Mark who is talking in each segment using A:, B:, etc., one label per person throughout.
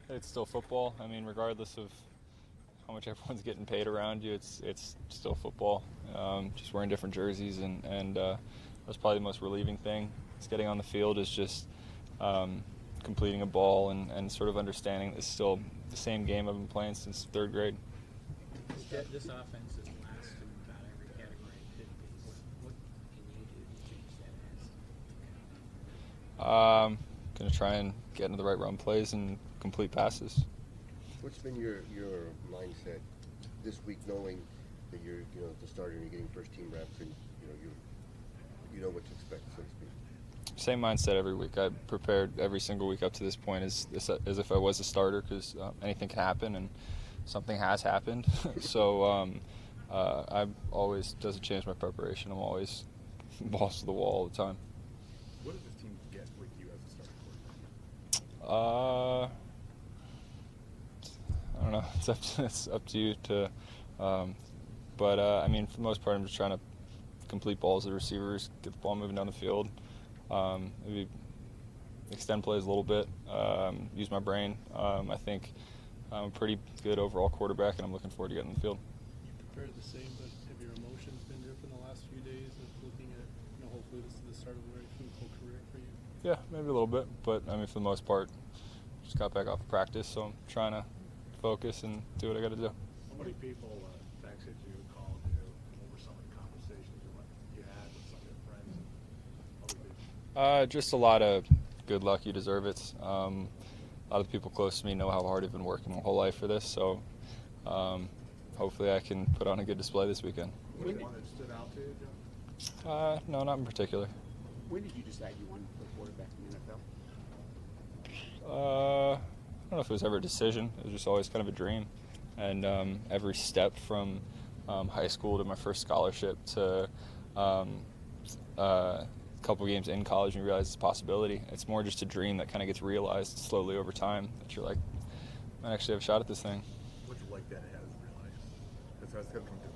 A: It's still football. I mean, regardless of how much everyone's getting paid around you, it's still football. Just wearing different jerseys, and that's probably the most relieving thing. It's getting on the field is just completing a ball and sort of understanding it's still the same game I've been playing since third grade.
B: This offense is last in about every category it could be. What can you do to change that?
A: Going to try and get into the right run plays and complete passes.
C: What's been your mindset this week, knowing that you're the starter and you're getting first team reps and you know what to expect, so to speak?
A: Same mindset every week. I prepared every single week up to this point as if I was a starter, because anything can happen, and something has happened. So I always doesn't change my preparation. I'm always balls to the wall all the time.
D: What does this team get with you as a starting quarterback?
A: I don't know. It's up to you to. But I mean, for the most part, I'm just trying to complete balls to the receivers, get the ball moving down the field, maybe extend plays a little bit, use my brain. I think I'm a pretty good overall quarterback, and I'm looking forward to getting in the field.
E: You prepared the same, but have your emotions been different the last few days of looking at, hopefully this is the start of a very fruitful career for you?
A: Yeah, maybe a little bit, but I mean, for the most part, just got back off of practice, so I'm trying to focus and do what I got to do.
D: How many people texted you, called you, over some of the conversations you had with some of your friends?
A: Just a lot of good luck, you deserve it. A lot of the people close to me know how hard I've been working my whole life for this, so hopefully I can put on a good display this weekend.
D: One that stood out to you, Joe?
A: No, not in particular.
F: When did you decide you wanted to play quarterback in the NFL?
A: I don't know if it was ever a decision. It was just always kind of a dream. And every step from high school to my first scholarship to a couple games in college, and you realize it's a possibility. It's more just a dream that kind of gets realized slowly over time, that you're like, I might actually have a shot at this thing.
D: What'd you like that it has realized? That's going to come to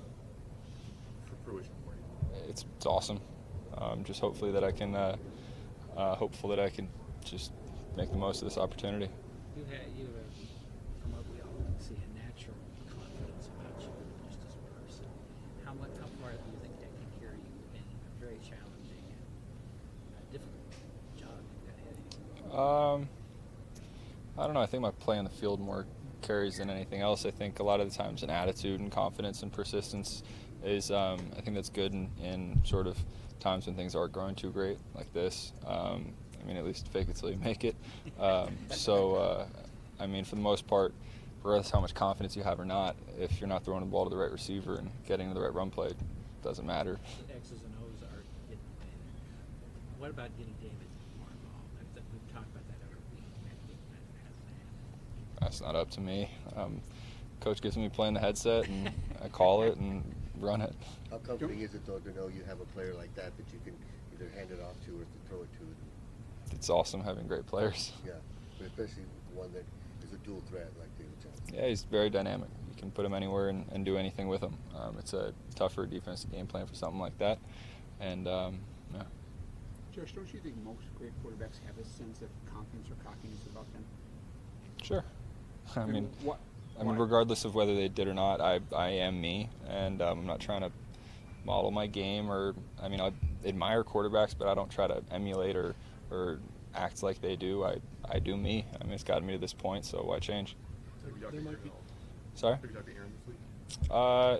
D: fruition for you.
A: It's awesome. Just hopefully that I can, hopeful that I can just make the most of this opportunity.
B: You have, from what we all can see, a natural confidence about you, just as a person. How far do you think that can carry you in a very challenging and difficult job you've got ahead of you?
A: I don't know. I think my play on the field more carries than anything else. I think a lot of the times an attitude and confidence and persistence is, I think that's good in sort of times when things aren't going too great, like this. I mean, at least fake it till you make it. I mean, for the most part, regardless of how much confidence you have or not, if you're not throwing the ball to the right receiver and getting to the right run play, it doesn't matter.
B: The X's and O's are getting played. What about getting David more involved? We've talked about that every week.
A: That's not up to me. Coach gives me playing the headset, and I call it and run it.
C: How comforting is it, though, to know you have a player like that you can either hand it off to or to throw it to?
A: It's awesome having great players.
C: Yeah, but especially one that is a dual threat like David Johnson.
A: Yeah, he's very dynamic. You can put him anywhere and do anything with him. It's a tougher defensive game plan for something like that. And, yeah.
F: Josh, don't you think most great quarterbacks have a sense of confidence or cockiness about them?
A: Sure. I mean,
F: What?
A: regardless of whether they did or not, I am me, and I'm not trying to model my game I admire quarterbacks, but I don't try to emulate or act like they do. I do me. I mean, it's gotten me to this point, so why change?
D: Have you talked to Aaron at all?
A: Sorry?
D: Have you talked to Aaron this week?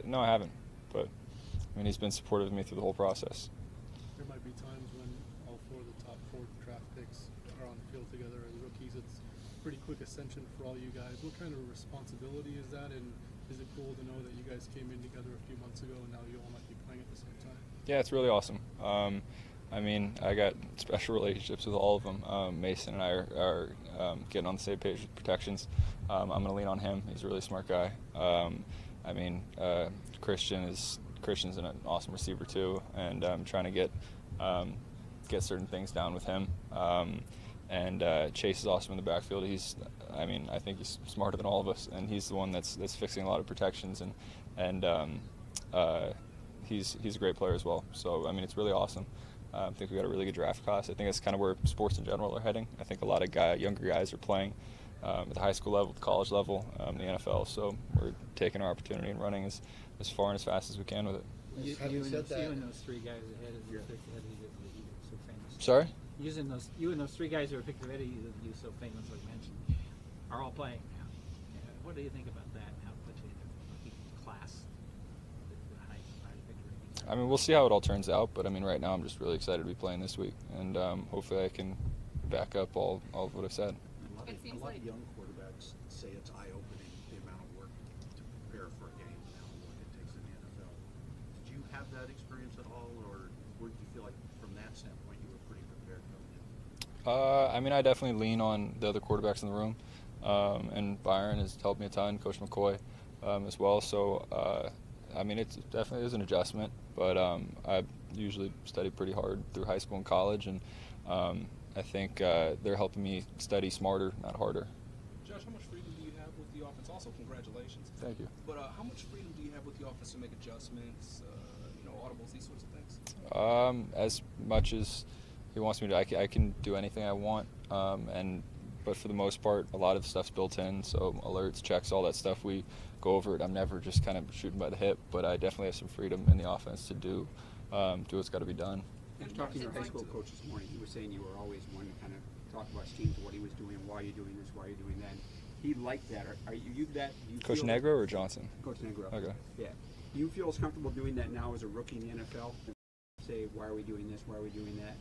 A: No, I haven't. But, I mean, he's been supportive of me through the whole process.
E: There might be times when all four of the top 4 draft picks are on the field together as rookies. It's pretty quick ascension for all you guys. What kind of responsibility is that, and is it cool to know that you guys came in together a few months ago and now you all might be playing at the same time?
A: Yeah, it's really awesome. I mean, I got special relationships with all of them. Mason and I are getting on the same page with protections. I'm going to lean on him. He's a really smart guy. I mean, Christian's an awesome receiver too, and I'm trying to get certain things down with him. And Chase is awesome in the backfield. I think he's smarter than all of us, and he's the one that's fixing a lot of protections, and he's a great player as well. So I mean, it's really awesome. I think we got a really good draft class. I think that's kind of where sports in general are heading. I think a lot of younger guys are playing at the high school level, the college level, the NFL. So we're taking our opportunity and running as far and as fast as we can with it.
B: You,
C: Having
B: you, and
C: said
B: those, you
C: that-
B: and those three guys ahead of you picked ahead of you that you so famous.
A: Sorry?
B: You and those three guys who were picked ahead of you that you so famously mentioned are all playing now. What do you think about that? How quickly the class, the high victory?
A: I mean, we'll see how it all turns out, but I mean, right now I'm just really excited to be playing this week, and hopefully I can back up all of what I've said.
G: It seems
H: a lot
G: like
H: of young quarterbacks say it's eye-opening the amount of work to prepare for a game and how long it takes in the NFL. Did you have that experience at all, or did you feel like from that standpoint you were pretty prepared coming in?
A: I mean, I definitely lean on the other quarterbacks in the room, and Byron has helped me a ton, Coach McCoy as well. So, I mean, it definitely is an adjustment, but I usually study pretty hard through high school and college, and I think they're helping me study smarter, not harder.
I: Josh, how much freedom do you have with the offense? Also, congratulations.
A: Thank you.
I: But how much freedom do you have with the offense to make adjustments, audibles, these sorts of things?
A: As much as he wants me to, I can do anything I want, but for the most part, a lot of stuff's built in, so alerts, checks, all that stuff, we go over it. I'm never just kind of shooting by the hip, but I definitely have some freedom in the offense to do what's got to be done.
F: I was talking to your high school coach this morning. He was saying you were always one to kind of talk about Steve, what he was doing, why you're doing this, why you're doing that. He liked that. Are you that? Do you
A: Coach
F: feel
A: Negro or Johnson?
F: Coach Negro.
A: Okay.
F: Yeah. Do you feel as comfortable doing that now as a rookie in the NFL? Say, why are we doing this? Why are we doing that?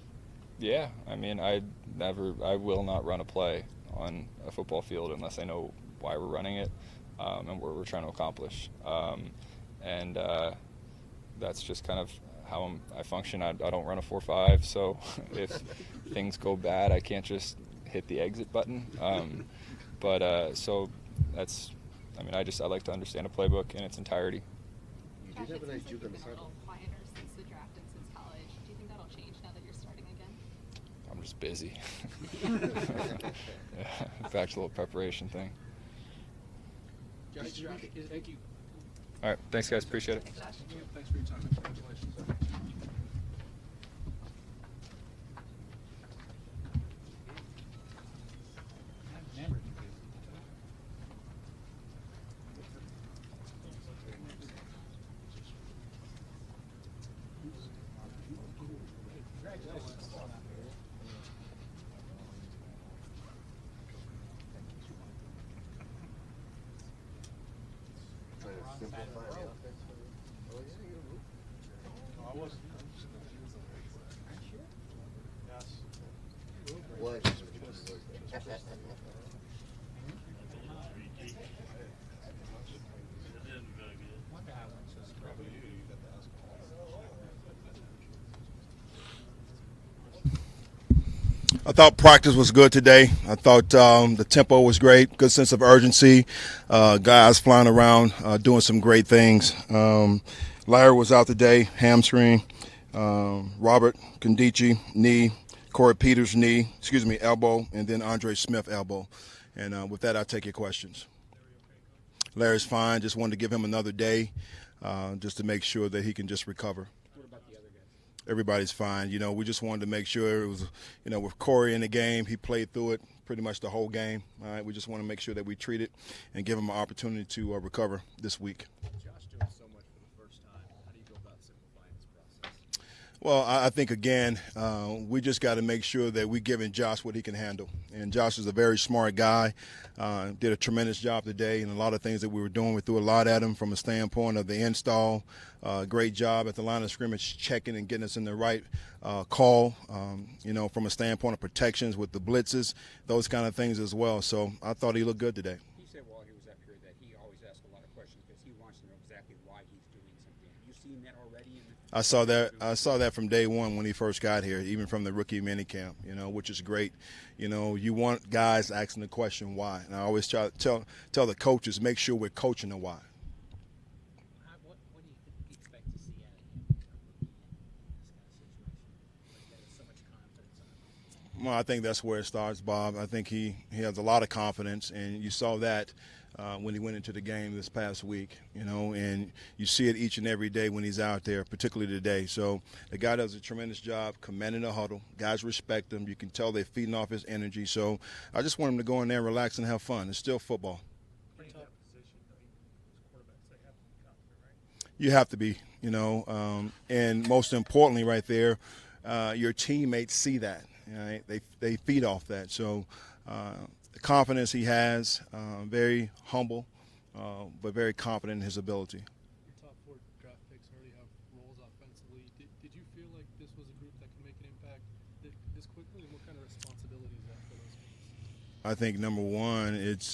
A: Yeah, I mean, I will not run a play on a football field unless I know why we're running it and what we're trying to accomplish. And that's just kind of how I function. I don't run a 4.5, so if things go bad, I can't just hit the exit button. So that's, I mean, I like to understand a playbook in its entirety.
C: You
G: Josh,
C: did have
G: it
C: a nice
G: seems
C: juke
G: like
C: on the
G: you've been a
C: sideline.
G: little quieter since the draft and since college. Do you think that'll change now that you're starting again?
A: I'm just busy. Yeah, back to the little preparation thing.
I: Josh, thank you.
A: All right, thanks guys, appreciate it.
G: Thanks, Josh.
I: Thanks for your time. Congratulations.
C: Trying to simplify the offense. Oh, yeah, you're moving.
D: I wasn't.
C: What?
J: I thought practice was good today. I thought the tempo was great, good sense of urgency, guys flying around, doing some great things. Larry was out today, hamstring. Robert Condici, knee. Corey Peters, elbow, and then Andre Smith, elbow. And with that, I'll take your questions. Larry's fine. Just wanted to give him another day just to make sure that he can just recover.
F: What about the other guys?
J: Everybody's fine. We just wanted to make sure it was, with Corey in the game, he played through it pretty much the whole game. All right, we just want to make sure that we treat it and give him an opportunity to recover this week.
H: Josh doing so much for the first time. How do you go about simplifying this process?
J: Well, I think, again, we just got to make sure that we're giving Josh what he can handle. And Josh is a very smart guy, did a tremendous job today, and a lot of things that we were doing, we threw a lot at him from a standpoint of the install. Great job at the line of scrimmage, checking and getting us in the right call, from a standpoint of protections with the blitzes, those kind of things as well. So I thought he looked good today.
F: He said while he was up here that he always asks a lot of questions because he wants to know exactly why he's doing something. Have you seen that already?
J: I saw that from day one when he first got here, even from the rookie minicamp, which is great. You want guys asking the question why. And I always try to tell the coaches, make sure we're coaching the why.
B: What do you expect to see out of him in this kind of situation? Like, he has so much confidence on him.
J: Well, I think that's where it starts, Bob. I think he has a lot of confidence, and you saw that when he went into the game this past week, and you see it each and every day when he's out there, particularly today. So the guy does a tremendous job commanding the huddle. Guys respect him. You can tell they're feeding off his energy. So I just want him to go in there, relax, and have fun. It's still football. You have to be, and most importantly right there, your teammates see that. Right? They feed off that. So the confidence he has, very humble, but very confident in his ability.
E: Your top 4 draft picks already have roles offensively. Did you feel like this was a group that could make an impact this quickly, and what kind of responsibility is that for those guys?
J: I think number one, it's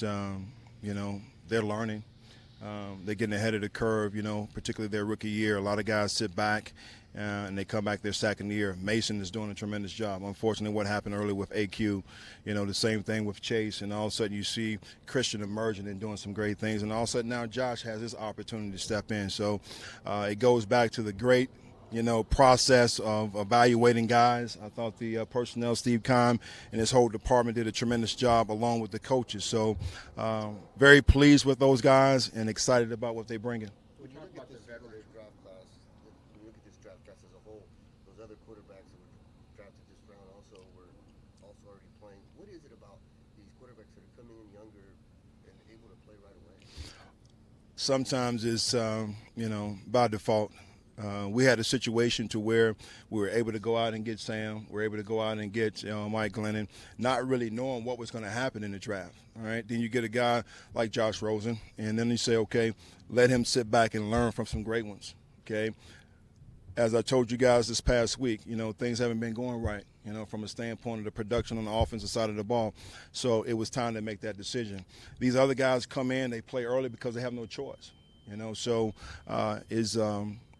J: they're learning. They're getting ahead of the curve, particularly their rookie year. A lot of guys sit back and they come back their second year. Mason is doing a tremendous job. Unfortunately, what happened earlier with AQ, the same thing with Chase, and all of a sudden you see Christian emerging and doing some great things, and all of a sudden now Josh has his opportunity to step in. So it goes back to the great process of evaluating guys. I thought the personnel, Steve Keim, and his whole department did a tremendous job along with the coaches. So very pleased with those guys and excited about what they bring in.
C: When you look at this draft class, when you look at this draft class as a whole, those other quarterbacks that were drafted this round also were also already playing. What is it about these quarterbacks that are coming in younger and able to play right away?
J: Sometimes it's, by default. We had a situation to where we were able to go out and get Sam. We were able to go out and get Mike Glennon, not really knowing what was going to happen in the draft. All right. Then you get a guy like Josh Rosen, and then you say, okay, let him sit back and learn from some great ones. Okay. As I told you guys this past week, things haven't been going right, from a standpoint of the production on the offensive side of the ball. So it was time to make that decision. These other guys come in, they play early because they have no choice. So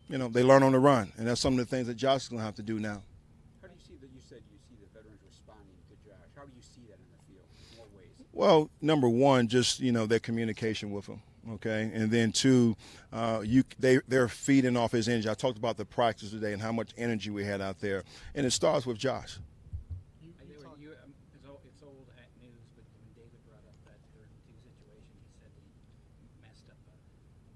J: they learn on the run, and that's some of the things that Josh is going to have to do now.
F: How do you see that? You said you see the veterans responding to Josh. How do you see that in the field? In what ways?
J: Well, number one, just their communication with him. Okay, and then two, they're feeding off his energy. I talked about the practice today and how much energy we had out there, and it starts with Josh.
B: It's old news, but when David brought up that third and 2 situation, he said he messed up a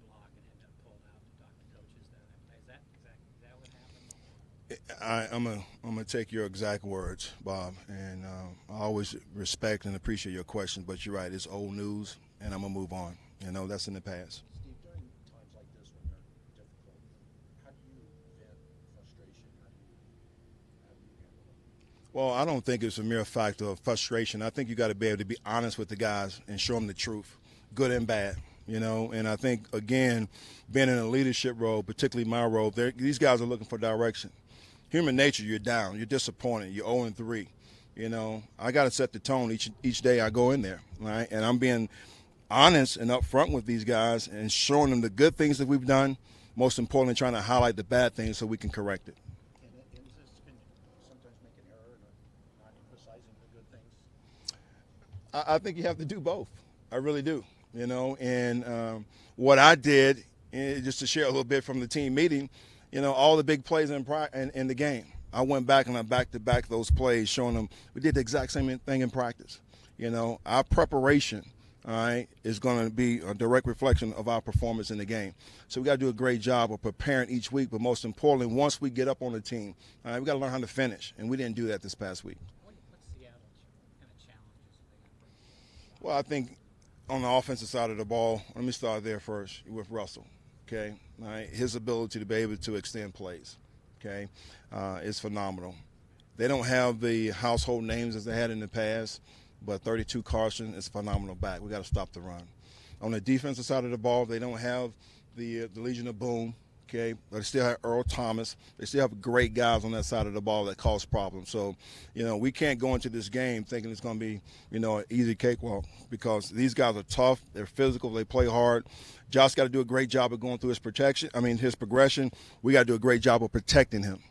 B: block and ended up pulled out to talk to coaches. Is that what happened?
J: I'm gonna take your exact words, Bob, and I always respect and appreciate your question, but you're right. It's old news, and I'm gonna move on. That's in the past.
H: Steve, during times like this when they're difficult, how do you vent frustration? How do you handle it?
J: Well, I don't think it's a mere fact of frustration. I think you got to be able to be honest with the guys and show them the truth, good and bad. And I think, again, being in a leadership role, particularly my role, these guys are looking for direction. Human nature, you're down, you're disappointed, you're 0-3. I got to set the tone each day I go in there, right? And I'm being honest and upfront with these guys and showing them the good things that we've done, most importantly trying to highlight the bad things so we can correct it.
H: Can you sometimes make an error in not emphasizing the good things?
J: I think you have to do both. I really do. And what I did, just to share a little bit from the team meeting, all the big plays in the game, I went back and I back-to-back those plays, showing them we did the exact same thing in practice. Our preparation, all right, is going to be a direct reflection of our performance in the game. So we got to do a great job of preparing each week, but most importantly, once we get up on the team, all right, we got to learn how to finish, and we didn't do that this past week.
B: What's Seattle's kind of challenges they got?
J: Well, I think on the offensive side of the ball, let me start there first with Russell, okay? All right, his ability to be able to extend plays, okay, is phenomenal. They don't have the household names as they had in the past, but 32 Carson is a phenomenal back. We got to stop the run. On the defensive side of the ball, they don't have the Legion of Boom, okay? But they still have Earl Thomas. They still have great guys on that side of the ball that cause problems. So, we can't go into this game thinking it's going to be, an easy cakewalk because these guys are tough. They're physical. They play hard. Josh got to do a great job of going through his progression. We got to do a great job of protecting him.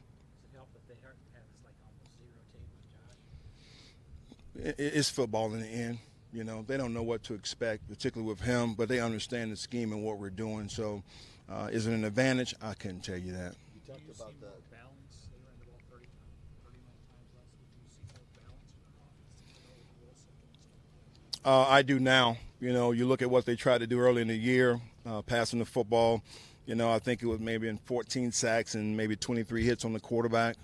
J: It's football in the end. They don't know what to expect, particularly with him, but they understand the scheme and what we're doing. So is it an advantage? I couldn't tell you that.
H: You talked about the
E: balance. They ran the ball 39 times last week. Do you see more balance
J: I do now. You know, you look at what they tried to do early in the year, passing the football. You know, I think it was maybe in 14 sacks and maybe 23 hits on the quarterback.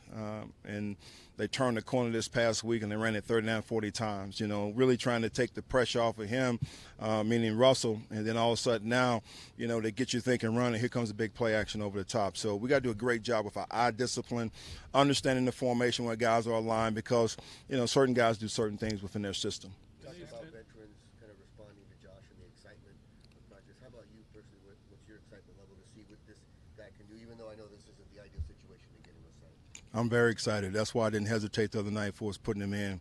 J: And they turned the corner this past week and they ran it 39, 40 times. You know, really trying to take the pressure off of him, meaning Russell. And then all of a sudden now, you know, they get you thinking run, and here comes a big play action over the top. So we got to do a great job with our eye discipline, understanding the formation where guys are aligned, because, you know, certain guys do certain things within their system.
C: Talk about veterans kind of responding to Josh and the excitement of practice. How about you personally? What's your excitement level to see what this guy can do, even though I know this isn't the ideal situation to get him assigned?
J: I'm very excited. That's why I didn't hesitate the other night for us putting him in.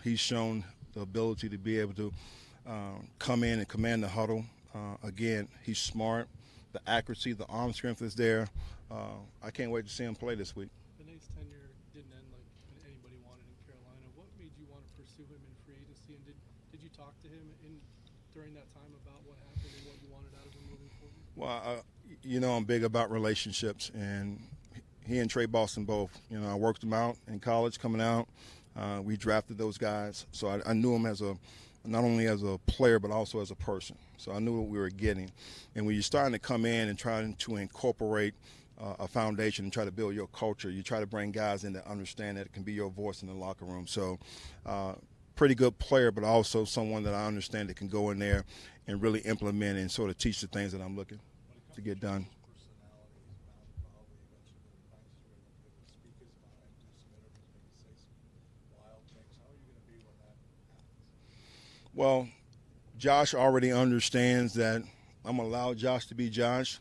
J: He's shown the ability to be able to come in and command the huddle. Again, he's smart. The accuracy, the arm strength is there. I can't wait to see him play this week.
E: Bene's tenure didn't end like anybody wanted in Carolina. What made you want to pursue him in free agency, and did you talk to him during that time about what happened and what you wanted out of him moving forward?
J: Well, you know, I'm big about relationships, and he and Trey Boston both. You know, I worked them out in college coming out. We drafted those guys, so I knew him as not only as a player but also as a person. So I knew what we were getting. And when you're starting to come in and trying to incorporate a foundation and try to build your culture, you try to bring guys in that understand that it can be your voice in the locker room. So pretty good player, but also someone that I understand that can go in there and really implement and sort of teach the things that I'm looking to get done. Well, Josh already understands that I'm going to allow Josh to be Josh,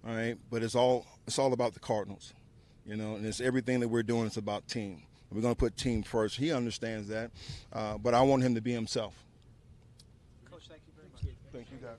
J: all right? But it's all about the Cardinals, you know, and it's everything that we're doing is about team. We're going to put team first. He understands that, but I want him to be himself.
B: Coach, thank you very much.
J: Thank you, guys.